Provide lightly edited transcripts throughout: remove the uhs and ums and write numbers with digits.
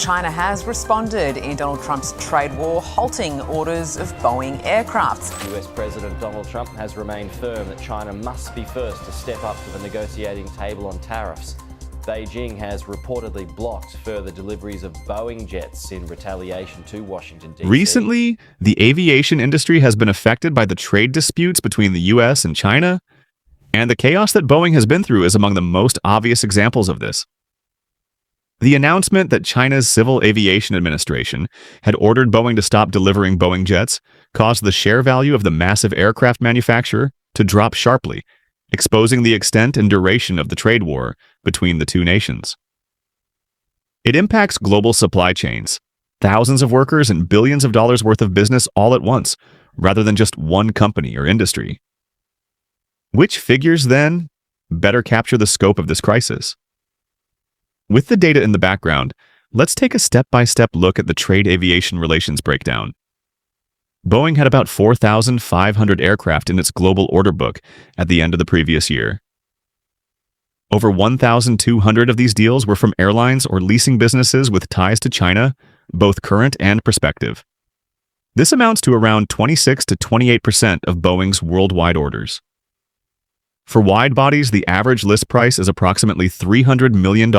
China has responded in Donald Trump's trade war, halting orders of Boeing aircraft. US President Donald Trump has remained firm that China must be first to step up to the negotiating table on tariffs. Beijing has reportedly blocked further deliveries of Boeing jets in retaliation to Washington, D.C. Recently, the aviation industry has been affected by the trade disputes between the US and China, and the chaos that Boeing has been through is among the most obvious examples of this. The announcement that China's Civil Aviation Administration had ordered Boeing to stop delivering Boeing jets caused the share value of the massive aircraft manufacturer to drop sharply, exposing the extent and duration of the trade war between the two nations. It impacts global supply chains, thousands of workers and billions of dollars worth of business all at once, rather than just one company or industry. Which figures, then, better capture the scope of this crisis? With the data in the background, let's take a step-by-step look at the trade aviation relations breakdown. Boeing had about 4,500 aircraft in its global order book at the end of the previous year. Over 1,200 of these deals were from airlines or leasing businesses with ties to China, both current and prospective. This amounts to around 26 to 28% of Boeing's worldwide orders. For wide bodies, the average list price is approximately $300 million,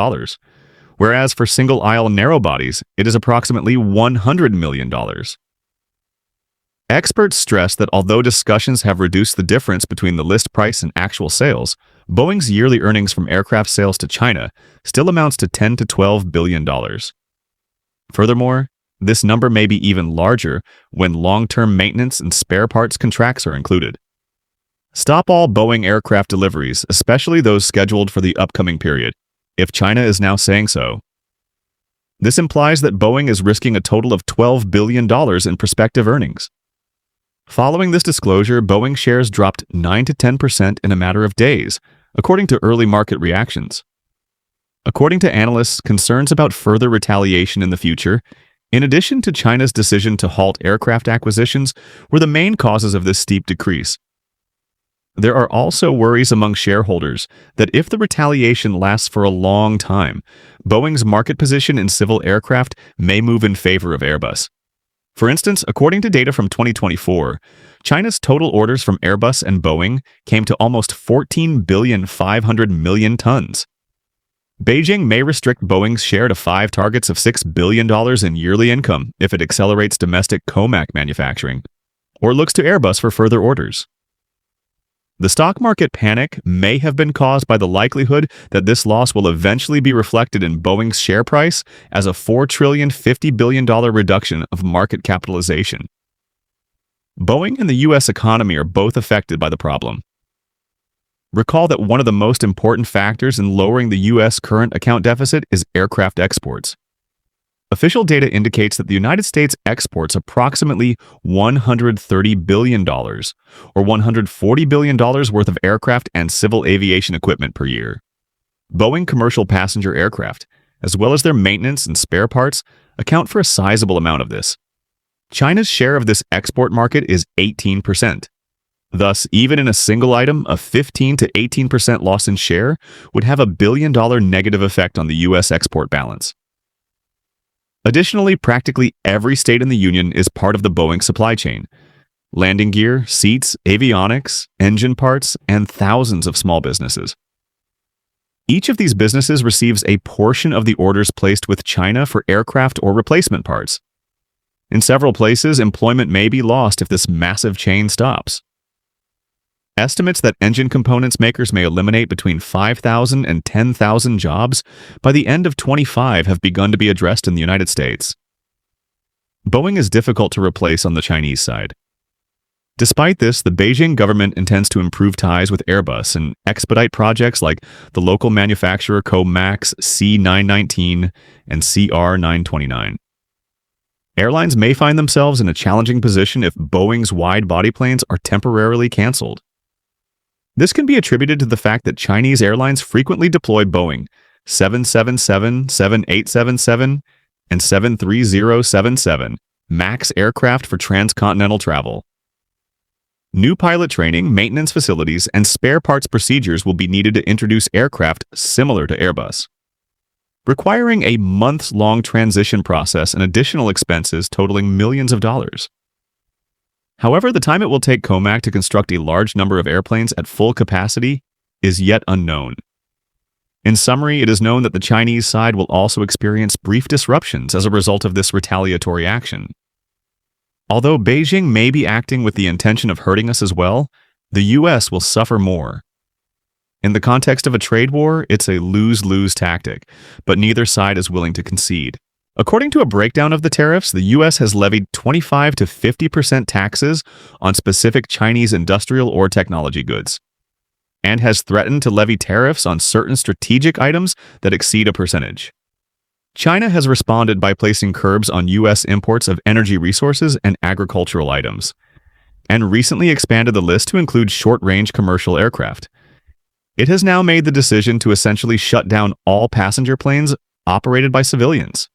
whereas for single-aisle narrow bodies, it is approximately $100 million. Experts stress that although discussions have reduced the difference between the list price and actual sales, Boeing's yearly earnings from aircraft sales to China still amounts to $10 to $12 billion. Furthermore, this number may be even larger when long-term maintenance and spare parts contracts are included. Stop all Boeing aircraft deliveries, especially those scheduled for the upcoming period, if China is now saying so. This implies that Boeing is risking a total of $12 billion in prospective earnings. Following this disclosure, Boeing shares dropped 9 to 10% in a matter of days, according to early market reactions. According to analysts, concerns about further retaliation in the future, in addition to China's decision to halt aircraft acquisitions, were the main causes of this steep decrease. There are also worries among shareholders that if the retaliation lasts for a long time, Boeing's market position in civil aircraft may move in favor of Airbus. For instance, according to data from 2024, China's total orders from Airbus and Boeing came to almost 14,500 million tons. Beijing may restrict Boeing's share to 5 targets of $6 billion in yearly income if it accelerates domestic COMAC manufacturing, or looks to Airbus for further orders. The stock market panic may have been caused by the likelihood that this loss will eventually be reflected in Boeing's share price as a $4,050 billion reduction of market capitalization. Boeing and the U.S. economy are both affected by the problem. Recall that one of the most important factors in lowering the U.S. current account deficit is aircraft exports. Official data indicates that the United States exports approximately $130 billion, or $140 billion worth of aircraft and civil aviation equipment per year. Boeing commercial passenger aircraft, as well as their maintenance and spare parts, account for a sizable amount of this. China's share of this export market is 18%. Thus, even in a single item, a 15 to 18% loss in share would have a billion-dollar negative effect on the U.S. export balance. Additionally, practically every state in the Union is part of the Boeing supply chain. Landing gear, seats, avionics, engine parts, and thousands of small businesses. Each of these businesses receives a portion of the orders placed with China for aircraft or replacement parts. In several places, employment may be lost if this massive chain stops. Estimates that engine components makers may eliminate between 5,000 and 10,000 jobs by the end of 2025 have begun to be addressed in the United States. Boeing is difficult to replace on the Chinese side. Despite this, the Beijing government intends to improve ties with Airbus and expedite projects like the local manufacturer COMAC's C919 and CR929. Airlines may find themselves in a challenging position if Boeing's wide-body planes are temporarily canceled. This can be attributed to the fact that Chinese airlines frequently deploy Boeing 777, 7877, and 73077 MAX aircraft for transcontinental travel. New pilot training, maintenance facilities, and spare parts procedures will be needed to introduce aircraft similar to Airbus. requiring a months-long transition process and additional expenses totaling millions of dollars. However, the time it will take COMAC to construct a large number of airplanes at full capacity is yet unknown. In summary, it is known that the Chinese side will also experience brief disruptions as a result of this retaliatory action. Although Beijing may be acting with the intention of hurting us as well, the US will suffer more. In the context of a trade war, it's a lose-lose tactic, but neither side is willing to concede. According to a breakdown of the tariffs, the US has levied 25 to 50% taxes on specific Chinese industrial or technology goods, and has threatened to levy tariffs on certain strategic items that exceed a percentage. China has responded by placing curbs on US imports of energy resources and agricultural items, and recently expanded the list to include short-range commercial aircraft. It has now made the decision to essentially shut down all passenger planes operated by civilians.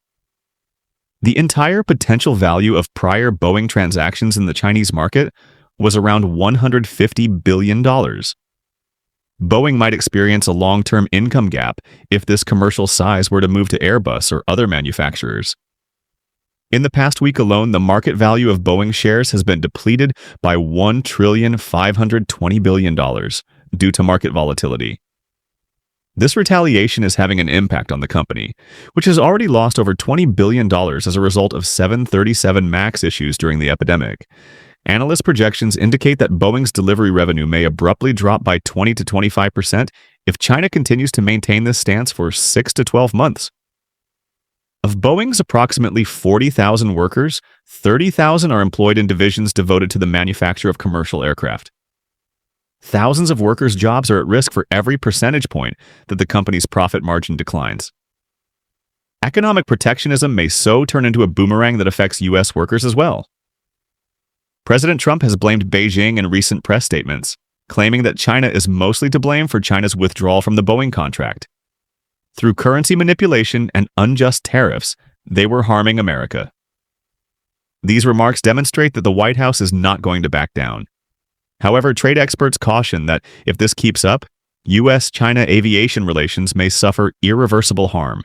The entire potential value of prior Boeing transactions in the Chinese market was around $150 billion. Boeing might experience a long-term income gap if this commercial size were to move to Airbus or other manufacturers. In the past week alone, the market value of Boeing shares has been depleted by $1,520 billion due to market volatility. This retaliation is having an impact on the company, which has already lost over $20 billion as a result of 737 MAX issues during the epidemic. Analyst projections indicate that Boeing's delivery revenue may abruptly drop by 20 to 25% if China continues to maintain this stance for 6 to 12 months. Of Boeing's approximately 40,000 workers, 30,000 are employed in divisions devoted to the manufacture of commercial aircraft. Thousands of workers' jobs are at risk for every percentage point that the company's profit margin declines. Economic protectionism may so turn into a boomerang that affects U.S. workers as well. President Trump has blamed Beijing in recent press statements, claiming that China is mostly to blame for China's withdrawal from the Boeing contract. Through currency manipulation and unjust tariffs, they were harming America. These remarks demonstrate that the White House is not going to back down. However, trade experts caution that if this keeps up, U.S.-China aviation relations may suffer irreversible harm.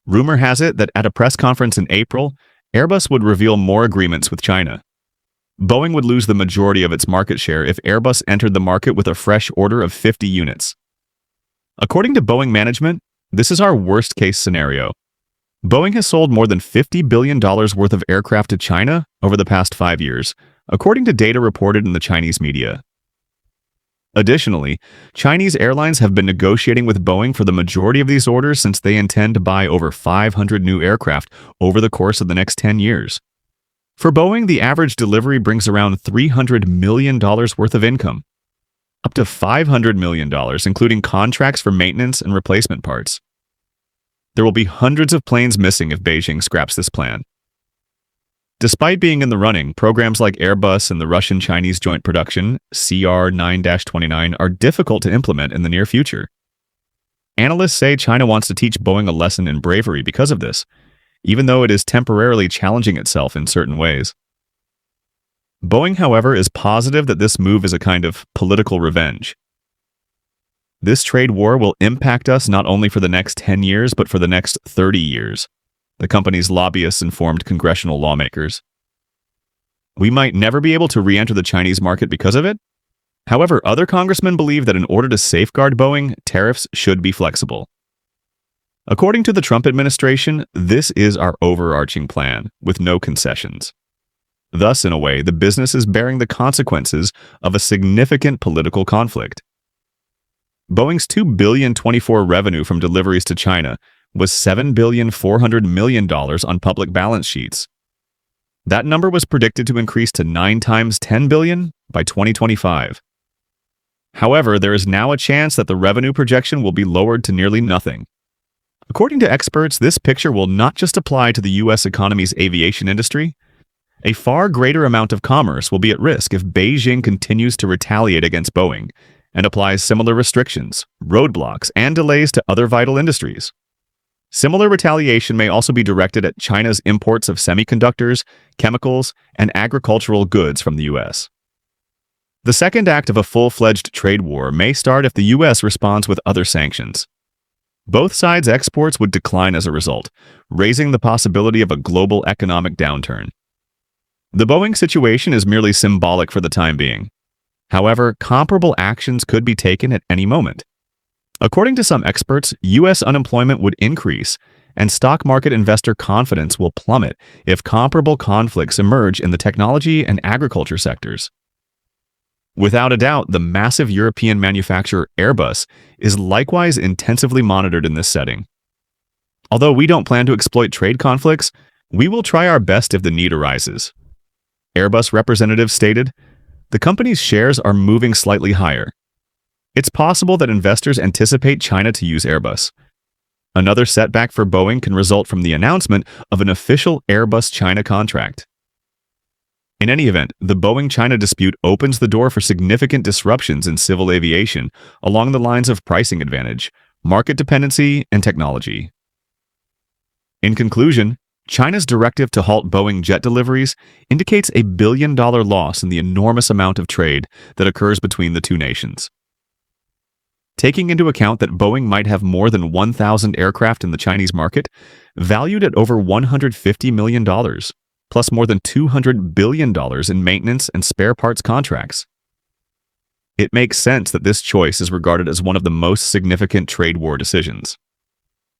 Rumor has it that at a press conference in April, Airbus would reveal more agreements with China. Boeing would lose the majority of its market share if Airbus entered the market with a fresh order of 50 units. According to Boeing management, this is our worst-case scenario. Boeing has sold more than $50 billion worth of aircraft to China over the past 5 years, according to data reported in the Chinese media. Additionally, Chinese airlines have been negotiating with Boeing for the majority of these orders since they intend to buy over 500 new aircraft over the course of the next 10 years. For Boeing, the average delivery brings around $300 million worth of income, up to $500 million, including contracts for maintenance and replacement parts. There will be hundreds of planes missing if Beijing scraps this plan. Despite being in the running, programs like Airbus and the Russian-Chinese joint production, CR-9-29, are difficult to implement in the near future. Analysts say China wants to teach Boeing a lesson in bravery because of this, even though it is temporarily challenging itself in certain ways. Boeing, however, is positive that this move is a kind of political revenge. This trade war will impact us not only for the next 10 years, but for the next 30 years. The company's lobbyists informed congressional lawmakers. We might never be able to re-enter the Chinese market because of it. However, other congressmen believe that in order to safeguard Boeing, tariffs should be flexible. According to the Trump administration, this is our overarching plan, with no concessions. Thus, in a way, the business is bearing the consequences of a significant political conflict. Boeing's $2.024 revenue from deliveries to China was $7.4 billion on public balance sheets. That number was predicted to increase to 9 times $10 billion by 2025. However, there is now a chance that the revenue projection will be lowered to nearly nothing. According to experts, this picture will not just apply to the U.S. economy's aviation industry. A far greater amount of commerce will be at risk if Beijing continues to retaliate against Boeing and applies similar restrictions, roadblocks, and delays to other vital industries. Similar retaliation may also be directed at China's imports of semiconductors, chemicals, and agricultural goods from the U.S. The second act of a full-fledged trade war may start if the U.S. responds with other sanctions. Both sides' exports would decline as a result, raising the possibility of a global economic downturn. The Boeing situation is merely symbolic for the time being. However, comparable actions could be taken at any moment. According to some experts, U.S. unemployment would increase, and stock market investor confidence will plummet if comparable conflicts emerge in the technology and agriculture sectors. Without a doubt, the massive European manufacturer Airbus is likewise intensively monitored in this setting. Although we don't plan to exploit trade conflicts, we will try our best if the need arises. Airbus representatives stated, "The company's shares are moving slightly higher. It's possible that investors anticipate China to use Airbus. Another setback for Boeing can result from the announcement of an official Airbus-China contract." In any event, the Boeing-China dispute opens the door for significant disruptions in civil aviation along the lines of pricing advantage, market dependency, and technology. In conclusion, China's directive to halt Boeing jet deliveries indicates a billion-dollar loss in the enormous amount of trade that occurs between the two nations. Taking into account that Boeing might have more than 1,000 aircraft in the Chinese market, valued at over $150 million, plus more than $200 billion in maintenance and spare parts contracts. It makes sense that this choice is regarded as one of the most significant trade war decisions.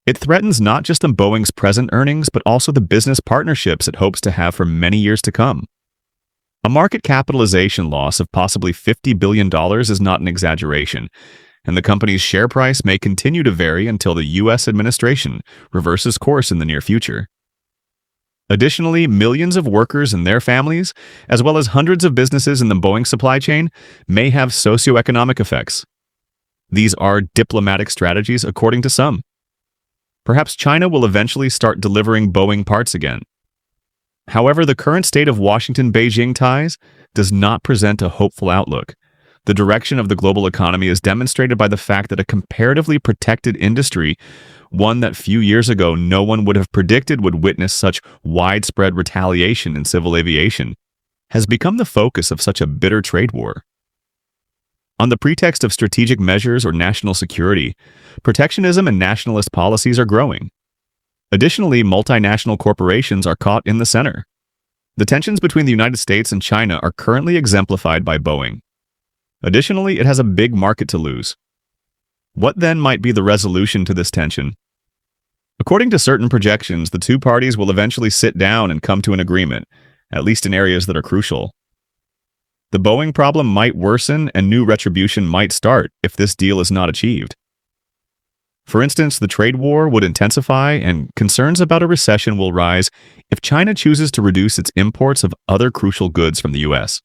It threatens not just Boeing's present earnings, but also the business partnerships it hopes to have for many years to come. A market capitalization loss of possibly $50 billion is not an exaggeration, and the company's share price may continue to vary until the U.S. administration reverses course in the near future. Additionally, millions of workers and their families, as well as hundreds of businesses in the Boeing supply chain, may have socioeconomic effects. These are diplomatic strategies, according to some. Perhaps China will eventually start delivering Boeing parts again. However, the current state of Washington-Beijing ties does not present a hopeful outlook. The direction of the global economy is demonstrated by the fact that a comparatively protected industry, one that few years ago no one would have predicted would witness such widespread retaliation in civil aviation, has become the focus of such a bitter trade war. On the pretext of strategic measures or national security, protectionism and nationalist policies are growing. Additionally, multinational corporations are caught in the center. The tensions between the United States and China are currently exemplified by Boeing. Additionally, it has a big market to lose. What then might be the resolution to this tension? According to certain projections, the two parties will eventually sit down and come to an agreement, at least in areas that are crucial. The Boeing problem might worsen and new retribution might start if this deal is not achieved. For instance, the trade war would intensify and concerns about a recession will rise if China chooses to reduce its imports of other crucial goods from the U.S.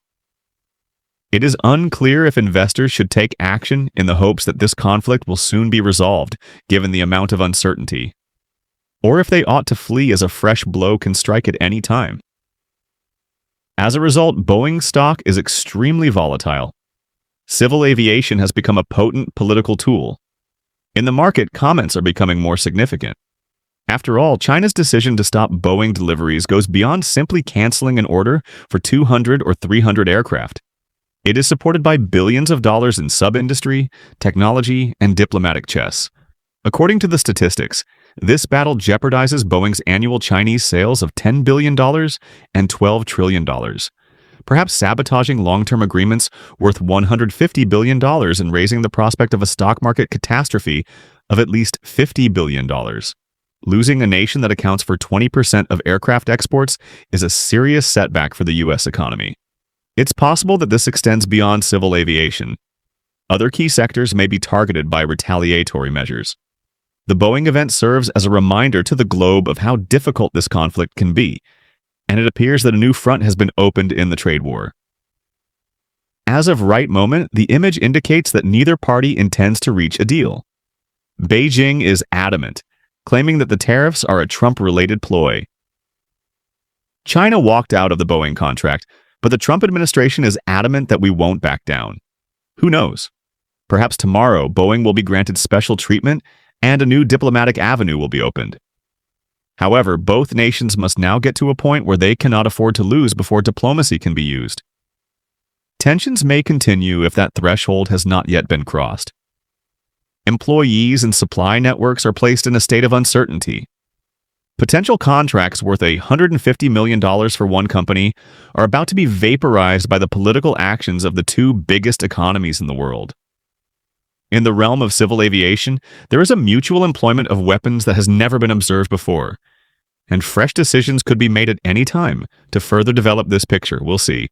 It is unclear if investors should take action in the hopes that this conflict will soon be resolved, given the amount of uncertainty, or if they ought to flee as a fresh blow can strike at any time. As a result, Boeing stock is extremely volatile. Civil aviation has become a potent political tool. In the market, comments are becoming more significant. After all, China's decision to stop Boeing deliveries goes beyond simply canceling an order for 200 or 300 aircraft. It is supported by billions of dollars in sub-industry, technology, and diplomatic chess. According to the statistics, this battle jeopardizes Boeing's annual Chinese sales of $10 billion and $12 trillion, perhaps sabotaging long-term agreements worth $150 billion and raising the prospect of a stock market catastrophe of at least $50 billion. Losing a nation that accounts for 20% of aircraft exports is a serious setback for the U.S. economy. It's possible that this extends beyond civil aviation. Other key sectors may be targeted by retaliatory measures. The Boeing event serves as a reminder to the globe of how difficult this conflict can be, and it appears that a new front has been opened in the trade war. As of right moment, the image indicates that neither party intends to reach a deal. Beijing is adamant, claiming that the tariffs are a Trump-related ploy. China walked out of the Boeing contract, but the Trump administration is adamant that we won't back down. Who knows? Perhaps tomorrow, Boeing will be granted special treatment and a new diplomatic avenue will be opened. However, both nations must now get to a point where they cannot afford to lose before diplomacy can be used. Tensions may continue if that threshold has not yet been crossed. employees and supply networks are placed in a state of uncertainty. Potential contracts worth $150 million for one company are about to be vaporized by the political actions of the two biggest economies in the world. In the realm of civil aviation, there is a mutual employment of weapons that has never been observed before, and fresh decisions could be made at any time to further develop this picture. We'll see.